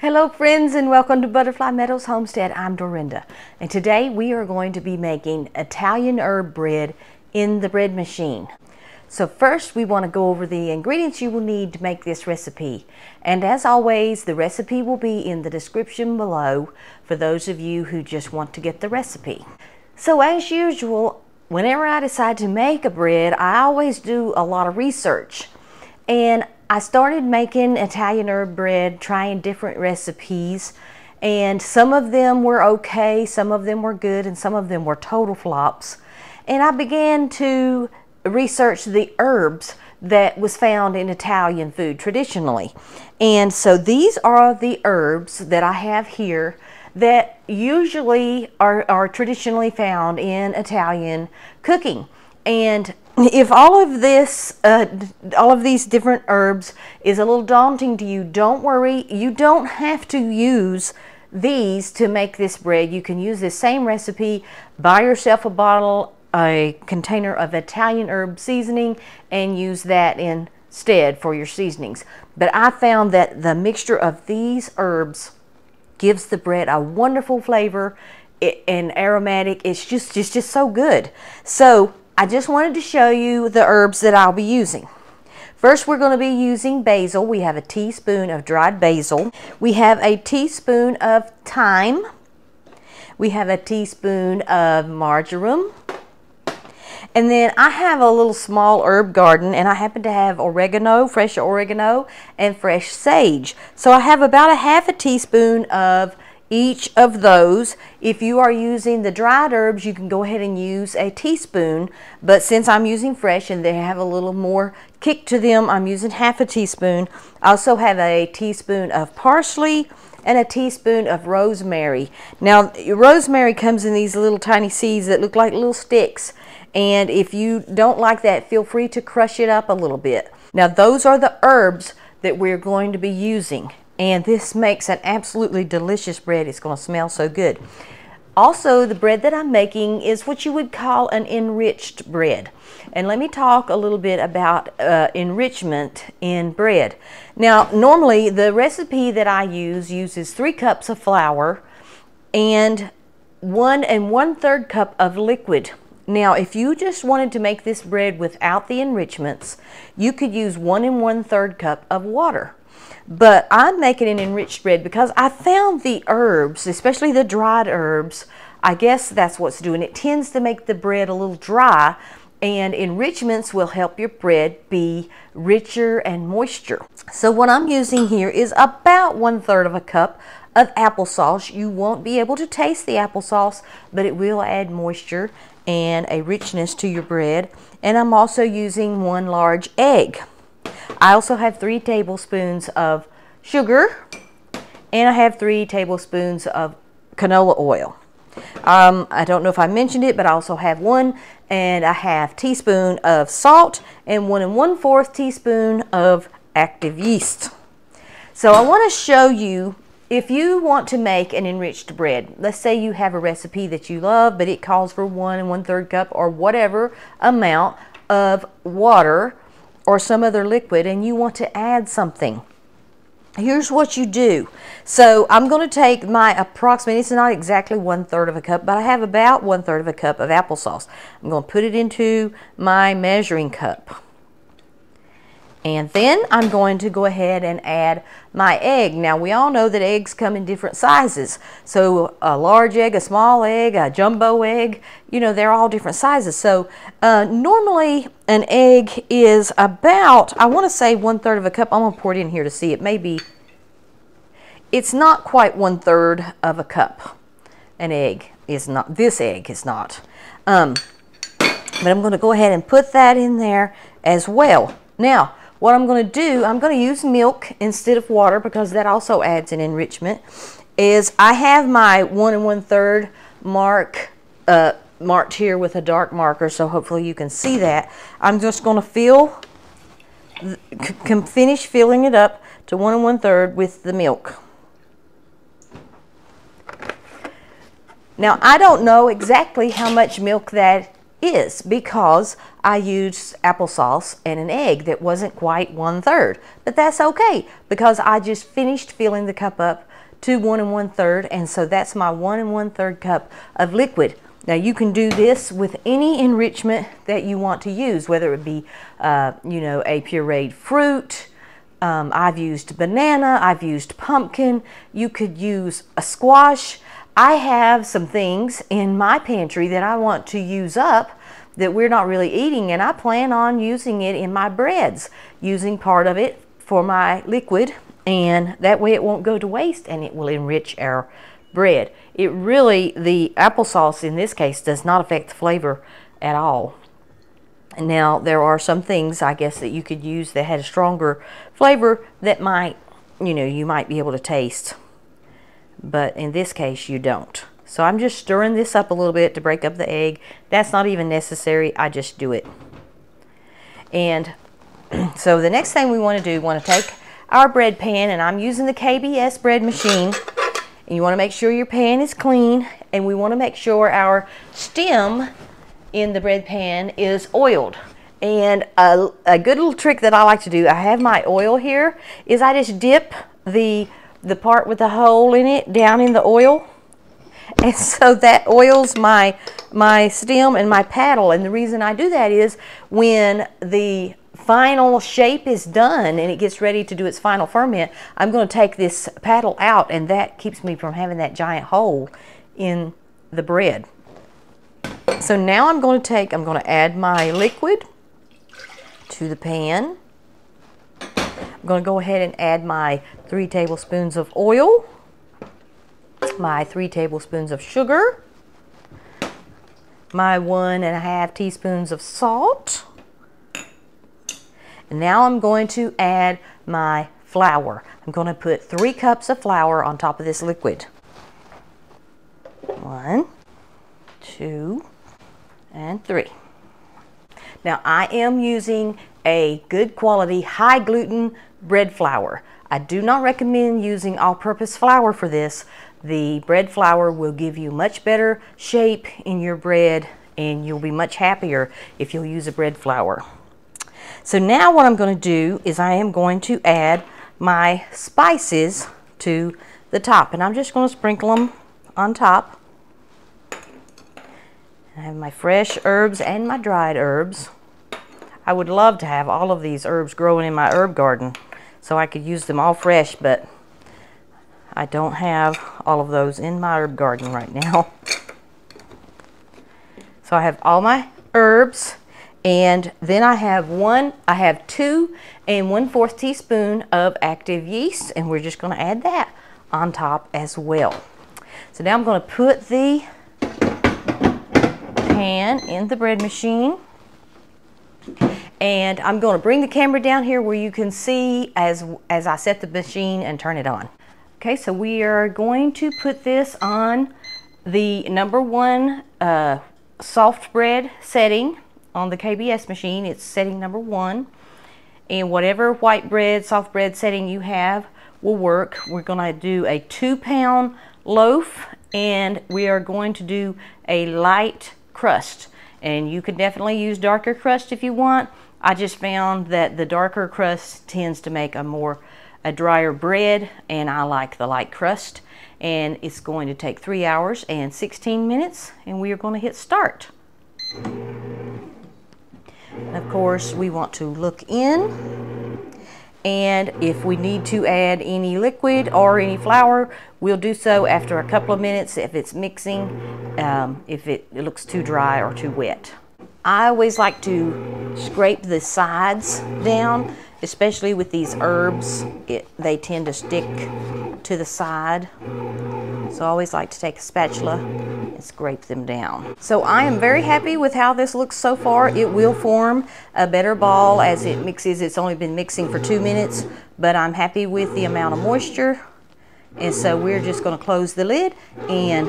Hello friends, and welcome to Butterfly Meadows Homestead. I'm Dorinda, and today we are going to be making Italian herb bread in the bread machine. So first we want to go over the ingredients you will need to make this recipe. And as always, the recipe will be in the description below for those of you who just want to get the recipe. So as usual, whenever I decide to make a bread, I always do a lot of research. And I started making Italian herb bread, trying different recipes, and some of them were okay, some of them were good, and some of them were total flops. And I began to research the herbs that was found in Italian food traditionally. And so these are the herbs that I have here that usually are traditionally found in Italian cooking. And if all of these different herbs is a little daunting to you, don't worry. You don't have to use these to make this bread. You can use this same recipe, buy yourself a container of Italian herb seasoning, and use that instead for your seasonings. But I found that the mixture of these herbs gives the bread a wonderful flavor and aromatic. It's just so good. So I just wanted to show you the herbs that I'll be using. First, we're going to be using basil. We have a teaspoon of dried basil. We have a teaspoon of thyme. We have a teaspoon of marjoram. And then I have a little small herb garden, and I happen to have oregano, fresh oregano, and fresh sage. So I have about a half a teaspoon of each of those. If you are using the dried herbs, you can go ahead and use a teaspoon, but since I'm using fresh and they have a little more kick to them, I'm using half a teaspoon. I also have a teaspoon of parsley and a teaspoon of rosemary. Now, rosemary comes in these little tiny seeds that look like little sticks, and if you don't like that, feel free to crush it up a little bit. Now, those are the herbs that we're going to be using. And this makes an absolutely delicious bread. It's going to smell so good. Also, the bread that I'm making is what you would call an enriched bread. And let me talk a little bit about enrichment in bread. Now, normally the recipe that I use uses 3 cups of flour and 1 1/3 cup of liquid. Now, if you just wanted to make this bread without the enrichments, you could use 1 1/3 cup of water. But I'm making an enriched bread because I found the herbs, especially the dried herbs, I guess that's what's doing it, tends to make the bread a little dry, and enrichments will help your bread be richer and moisture. So what I'm using here is about 1/3 of a cup of applesauce. You won't be able to taste the applesauce, but it will add moisture and a richness to your bread. And I'm also using 1 large egg. I also have 3 tablespoons of sugar, and I have 3 tablespoons of canola oil. I don't know if I mentioned it, but I also have 1.5 teaspoon of salt and 1 1/4 teaspoon of active yeast. So I want to show you, if you want to make an enriched bread, let's say you have a recipe that you love, but it calls for 1 1/3 cup or whatever amount of water or some other liquid, and you want to add something. Here's what you do. So I'm going to take my approximate, it's not exactly 1/3 of a cup, but I have about 1/3 of a cup of applesauce. I'm going to put it into my measuring cup. And then I'm going to go ahead and add my egg. Now, we all know that eggs come in different sizes. So a large egg, a small egg, a jumbo egg, you know, they're all different sizes. So normally an egg is about, I want to say 1/3 of a cup. I'm going to pour it in here to see. It may be, it's not quite 1/3 of a cup. An egg is not, this egg is not. But I'm going to go ahead and put that in there as well. Now, what I'm going to do, I'm going to use milk instead of water because that also adds an enrichment, is I have my 1 1/3 mark marked here with a dark marker, so hopefully you can see that. I'm just going to finish filling it up to 1 1/3 with the milk. Now, I don't know exactly how much milk that is because I used applesauce and an egg that wasn't quite 1/3, but that's okay because I just finished filling the cup up to 1 1/3, and so that's my 1 1/3 cup of liquid. Now you can do this with any enrichment that you want to use, whether it be, you know, a pureed fruit. I've used banana, I've used pumpkin, you could use a squash. I have some things in my pantry that I want to use up that we're not really eating, and I plan on using it in my breads, using part of it for my liquid, and that way it won't go to waste and it will enrich our bread. It really, the applesauce in this case does not affect the flavor at all. Now there are some things I guess that you could use that had a stronger flavor that might, you know, you might be able to taste, but in this case you don't. So I'm just stirring this up a little bit to break up the egg. That's not even necessary, I just do it. And so the next thing we want to do, we want to take our bread pan, and I'm using the KBS bread machine, and you want to make sure your pan is clean, and we want to make sure our stem in the bread pan is oiled. And a good little trick that I like to do, I have my oil here, is I just dip the part with the hole in it down in the oil, and so that oils my stem and my paddle. And the reason I do that is when the final shape is done and it gets ready to do its final ferment, I'm going to take this paddle out, and that keeps me from having that giant hole in the bread. So now I'm going to add my liquid to the pan. I'm going to go ahead and add my 3 tablespoons of oil, my 3 tablespoons of sugar, my 1 1/2 teaspoons of salt. And now I'm going to add my flour. I'm going to put 3 cups of flour on top of this liquid. 1, 2, and 3. Now I am using a good quality high gluten bread flour. I do not recommend using all-purpose flour for this. The bread flour will give you much better shape in your bread, and you'll be much happier if you'll use a bread flour. So now what I'm going to do is I am going to add my spices to the top, and I'm just going to sprinkle them on top. I have my fresh herbs and my dried herbs. I would love to have all of these herbs growing in my herb garden so I could use them all fresh, but I don't have all of those in my herb garden right now. So I have all my herbs, and then I have 2 1/4 teaspoon of active yeast, and we're just going to add that on top as well. So now I'm going to put the pan in the bread machine, and I'm going to bring the camera down here where you can see as I set the machine and turn it on. Okay, so we are going to put this on the #1 soft bread setting on the KBS machine. It's setting #1, and whatever white bread, soft bread setting you have will work. We're going to do a 2-pound loaf, and we are going to do a light crust, and you could definitely use darker crust if you want. I just found that the darker crust tends to make a drier bread, and I like the light crust. And it's going to take 3 hours and 16 minutes, and we are going to hit start. And of course we want to look in, and if we need to add any liquid or any flour, we'll do so after a couple of minutes if it's mixing, if it looks too dry or too wet. I always like to scrape the sides down, especially with these herbs. They tend to stick to the side. So I always like to take a spatula and scrape them down. So I am very happy with how this looks so far. It will form a better ball as it mixes. It's only been mixing for 2 minutes, but I'm happy with the amount of moisture. And so we're just going to close the lid, and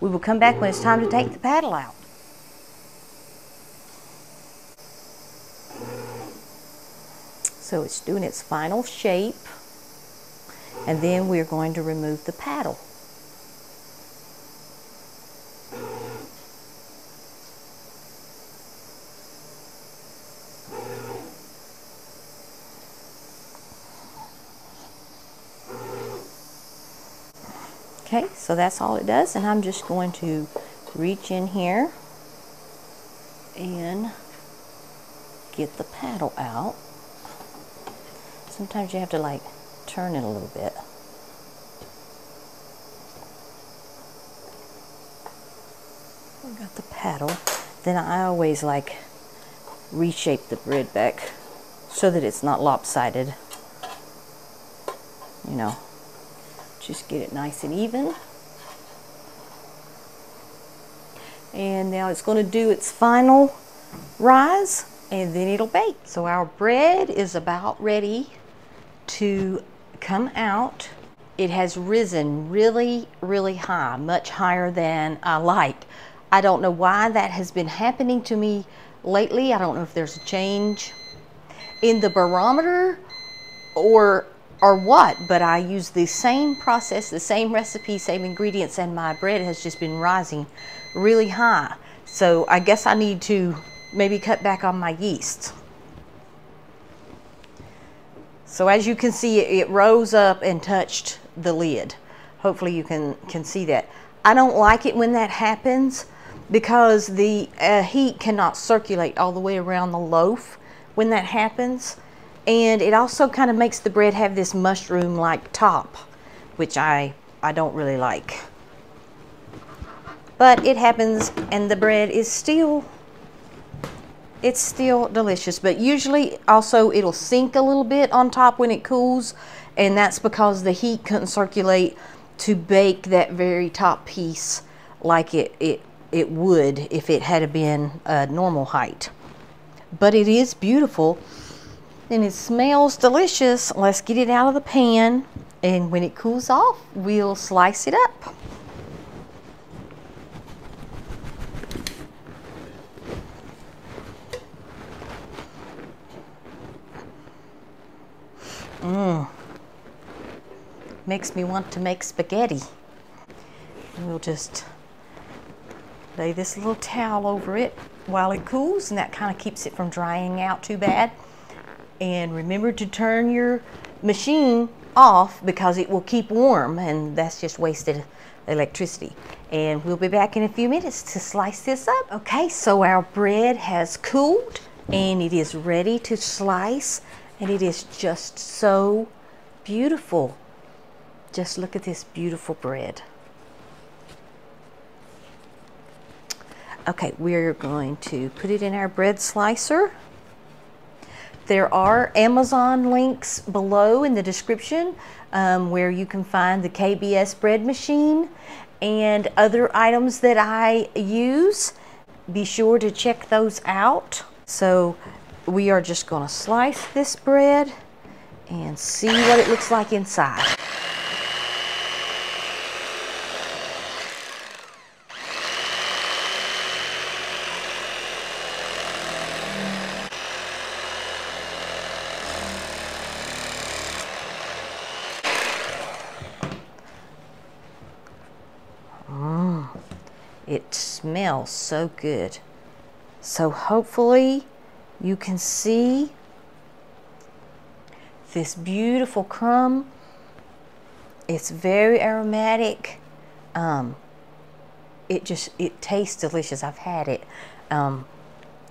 we will come back when it's time to take the paddle out. So it's doing its final shape, and then we're going to remove the paddle. Okay, so that's all it does, and I'm just going to reach in here and get the paddle out. Sometimes you have to like turn it a little bit. I got the paddle. Then I always like reshape the bread back so that it's not lopsided. You know, just get it nice and even. And now it's going to do its final rise, and then it'll bake. So our bread is about ready to come out. It has risen really, really high, much higher than I like. I don't know why that has been happening to me lately. I don't know if there's a change in the barometer or what, but I use the same process, the same recipe, same ingredients, and my bread has just been rising really high. So I guess I need to maybe cut back on my yeast. So as you can see, it rose up and touched the lid. Hopefully you can see that. I don't like it when that happens because the heat cannot circulate all the way around the loaf when that happens. And it also kind of makes the bread have this mushroom-like top, which I don't really like. But it happens, and the bread is still delicious. But usually also it'll sink a little bit on top when it cools, and that's because the heat couldn't circulate to bake that very top piece like it would if it had been a normal height. But it is beautiful and it smells delicious. Let's get it out of the pan, and when it cools off, we'll slice it up. Makes me want to make spaghetti. We'll just lay this little towel over it while it cools, and that kind of keeps it from drying out too bad. And remember to turn your machine off because it will keep warm, and that's just wasted electricity. And we'll be back in a few minutes to slice this up. Okay, so our bread has cooled and it is ready to slice, and it is just so beautiful. Just look at this beautiful bread. Okay, we're going to put it in our bread slicer. There are Amazon links below in the description where you can find the KBS bread machine and other items that I use. Be sure to check those out. So we are just going to slice this bread and see what it looks like inside. It smells so good. So hopefully you can see this beautiful crumb. It's very aromatic. It tastes delicious. I've had it. And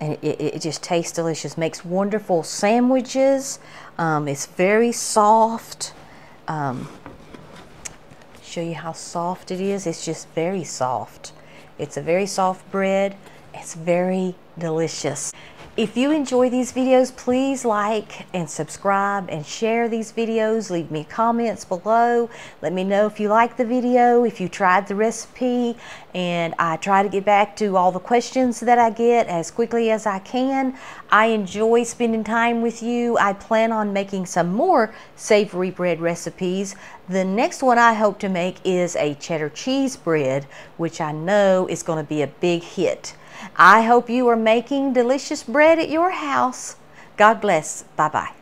it just tastes delicious. Makes wonderful sandwiches. It's very soft. Show you how soft it is. It's just very soft. It's a very soft bread. It's very delicious. If you enjoy these videos, please like and subscribe and share these videos. Leave me comments below. Let me know if you like the video, if you tried the recipe, and I try to get back to all the questions that I get as quickly as I can. I enjoy spending time with you. I plan on making some more savory bread recipes. The next one I hope to make is a cheddar cheese bread, which I know is going to be a big hit. I hope you are making delicious bread at your house. God bless. Bye-bye.